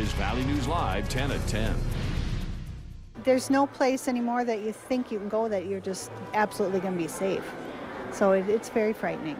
is Valley News Live 10 at 10. There's no place anymore that you think you can go that you're just absolutely going to be safe. So it's very frightening.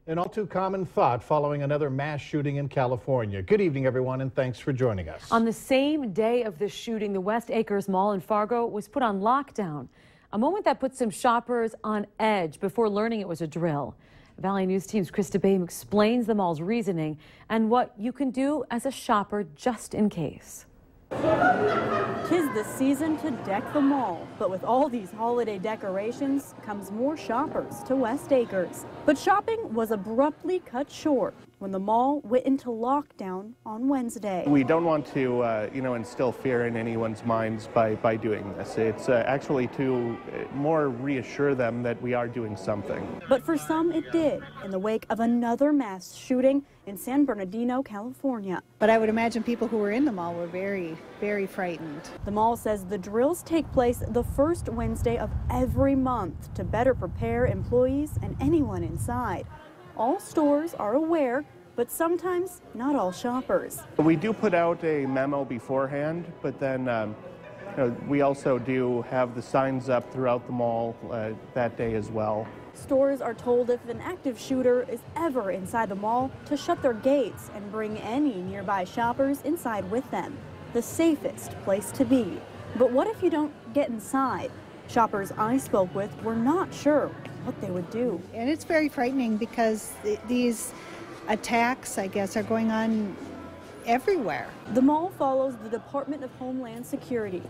An all too common thought following another mass shooting in California. Good evening, everyone, and thanks for joining us. On the same day of the shooting, the West Acres Mall in Fargo was put on lockdown. A moment that put some shoppers on edge before learning it was a drill. Valley News Team's Krista Baim explains the mall's reasoning and what you can do as a shopper just in case. 'Tis the season to deck the mall, but with all these holiday decorations comes more shoppers to West Acres. But shopping was abruptly cut short when the mall went into lockdown on Wednesday. We don't want to, instill fear in anyone's minds by doing this. It's actually to more reassure them that we are doing something. But for some it did, in the wake of another mass shooting in San Bernardino, California. But I would imagine people who were in the mall were very, very frightened. The mall says the drills take place the first Wednesday of every month to better prepare employees and anyone inside. All stores are aware, but sometimes not all shoppers. We do put out a memo beforehand, but then we also do have the signs up throughout the mall that day as well. Stores are told if an active shooter is ever inside the mall to shut their gates and bring any nearby shoppers inside with them. The safest place to be. But what if you don't get inside? Shoppers I spoke with were not sure what they would do. And it's very frightening because these attacks, I guess, are going on everywhere. The mall follows the Department of Homeland Security.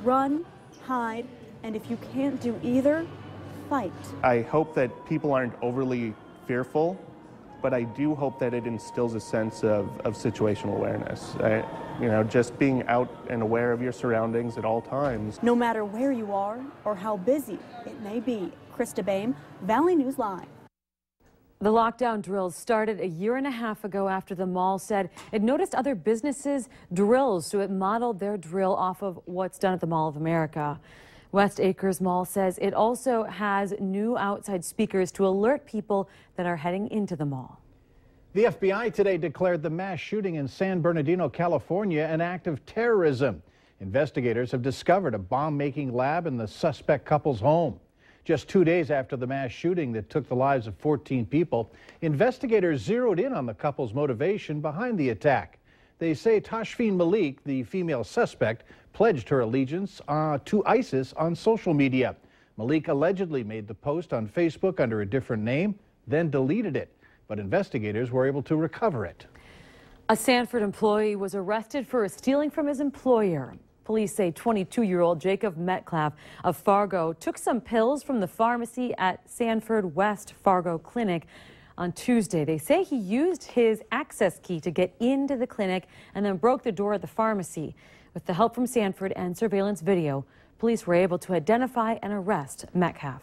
Run, hide, and if you can't do either, fight. I hope that people aren't overly fearful, but I do hope that it instills a sense of situational awareness. Just being out and aware of your surroundings at all times. No matter where you are or how busy it may be. Krista Baim, Valley News Live. The lockdown drills started a year and a half ago after the mall said it noticed other businesses' drills, so it modeled their drill off of what's done at the Mall of America. West Acres Mall says it also has new outside speakers to alert people that are heading into the mall. The FBI today declared the mass shooting in San Bernardino, California, an act of terrorism. Investigators have discovered a bomb-making lab in the suspect couple's home. Just 2 days after the mass shooting that took the lives of 14 people, investigators zeroed in on the couple's motivation behind the attack. They say Tashfeen Malik, the female suspect, pledged her allegiance to ISIS on social media. Malik allegedly made the post on Facebook under a different name, then deleted it. But investigators were able to recover it. A Sanford employee was arrested for stealing from his employer. Police say 22-year-old Jacob Metcalf of Fargo took some pills from the pharmacy at Sanford West Fargo Clinic on Tuesday. They say he used his access key to get into the clinic and then broke the door at the pharmacy. With the help from Sanford and surveillance video, police were able to identify and arrest Metcalf.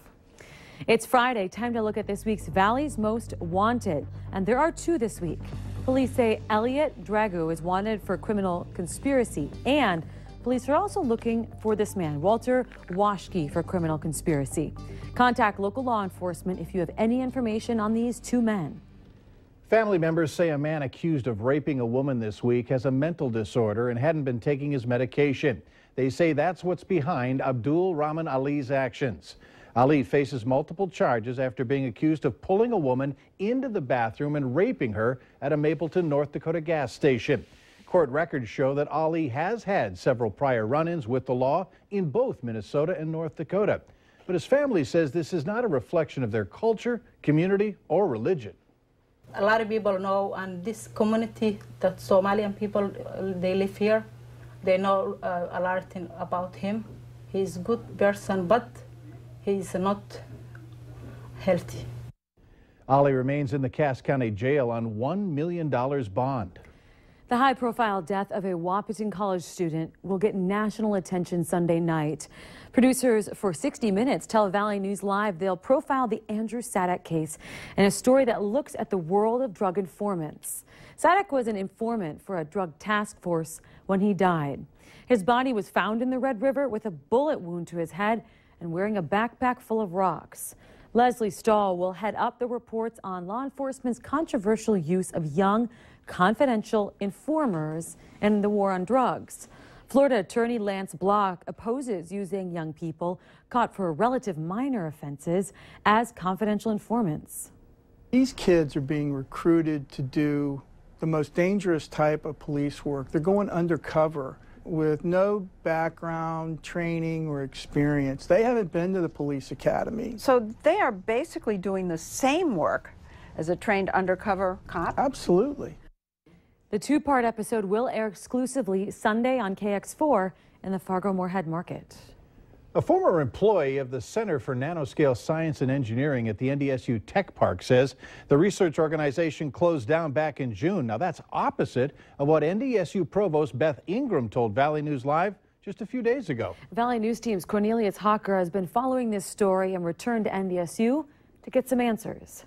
It's Friday, time to look at this week's Valley's Most Wanted, and there are two this week. Police say Elliot Dragu is wanted for criminal conspiracy, and police are also looking for this man, Walter Washke, for criminal conspiracy. Contact local law enforcement if you have any information on these two men. Family members say a man accused of raping a woman this week has a mental disorder and hadn't been taking his medication. They say that's what's behind Abdul Rahman Ali's actions. Ali faces multiple charges after being accused of pulling a woman into the bathroom and raping her at a Mapleton, North Dakota gas station. Court records show that Ali has had several prior run-ins with the law in both Minnesota and North Dakota. But his family says this is not a reflection of their culture, community, or religion. A lot of people know, and this community, the Somalian people, they live here, they know a lot about him. He's a good person, but he's not healthy. Ali remains in the Cass County Jail on $1 million bond. The high-profile death of a Wahpeton College student will get national attention Sunday night. Producers for 60 Minutes tell Valley News Live they'll profile the Andrew Sadek case in a story that looks at the world of drug informants. Sadek was an informant for a drug task force when he died. His body was found in the Red River with a bullet wound to his head and wearing a backpack full of rocks. Leslie Stahl will head up the reports on law enforcement's controversial use of young confidential informers and the war on drugs. Florida Attorney Lance Block opposes using young people caught for relative minor offenses as confidential informants. These kids are being recruited to do the most dangerous type of police work. They're going undercover with no background, training, or experience. They haven't been to the police academy. So they are basically doing the same work as a trained undercover cop? Absolutely. The two-part episode will air exclusively Sunday on KX4 in the Fargo-Moorhead Market. A former employee of the Center for Nanoscale Science and Engineering at the NDSU Tech Park says the research organization closed down back in June. Now that's opposite of what NDSU Provost Beth Ingram told Valley News Live just a few days ago. Valley News Team's Cornelius Hawker has been following this story and returned to NDSU to get some answers.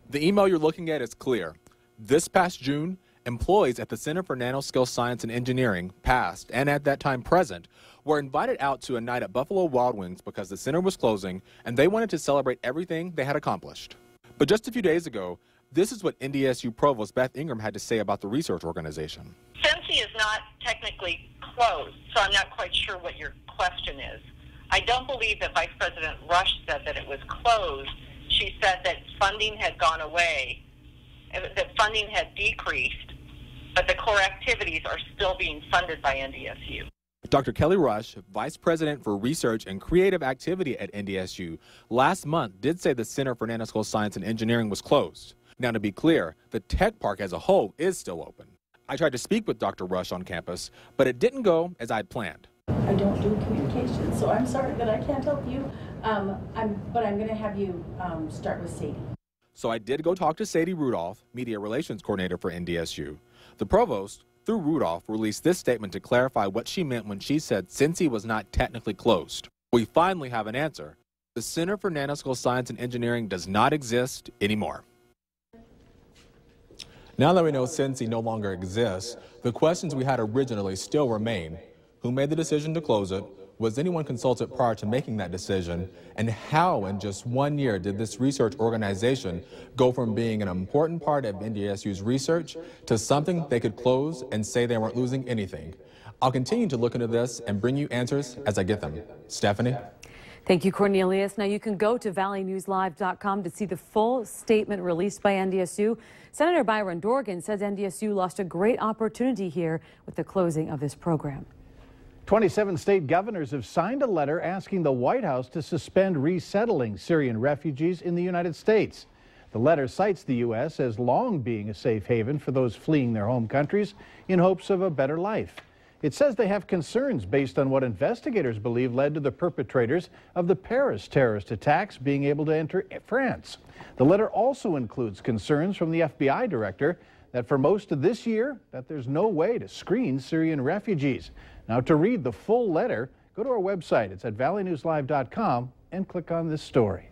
The email you're looking at is clear. This past June, employees at the Center for Nanoscale Science and Engineering, past and at that time present, were invited out to a night at Buffalo Wild Wings because the center was closing and they wanted to celebrate everything they had accomplished. But just a few days ago, this is what NDSU Provost Beth Ingram had to say about the research organization. Cincy is not technically closed, so I'm not quite sure what your question is. I don't believe that Vice President Rush said that it was closed. She said that funding had gone away, that funding had decreased, but the core activities are still being funded by NDSU. Dr. Kelly Rush, Vice President for Research and Creative Activity at NDSU, last month did say the Center for Nanoscale Science and Engineering was closed. Now, to be clear, the tech park as a whole is still open. I tried to speak with Dr. Rush on campus, but it didn't go as I'd planned. I don't do communication, so I'm sorry that I can't help you, but I'm going to have you start with Sadie. So I did go talk to Sadie Rudolph, Media Relations Coordinator for NDSU. The provost, through Rudolph, released this statement to clarify what she meant when she said Cincy was not technically closed. We finally have an answer. The Center for Nanoscale Science and Engineering does not exist anymore. Now that we know Cincy no longer exists, the questions we had originally still remain. Who made the decision to close it? Was anyone consulted prior to making that decision? And how in just 1 year did this research organization go from being an important part of NDSU's research to something they could close and say they weren't losing anything? I'll continue to look into this and bring you answers as I get them. Stephanie? Thank you, Cornelius. Now you can go to valleynewslive.com to see the full statement released by NDSU. Senator Byron Dorgan says NDSU lost a great opportunity here with the closing of this program. 27 state governors have signed a letter asking the White House to suspend resettling Syrian refugees in the United States. The letter cites the U.S. as long being a safe haven for those fleeing their home countries in hopes of a better life. It says they have concerns based on what investigators believe led to the perpetrators of the Paris terrorist attacks being able to enter France. The letter also includes concerns from the FBI director that for most of this year that there's no way to screen Syrian refugees. Now, to read the full letter, go to our website. It's at valleynewslive.com and click on this story.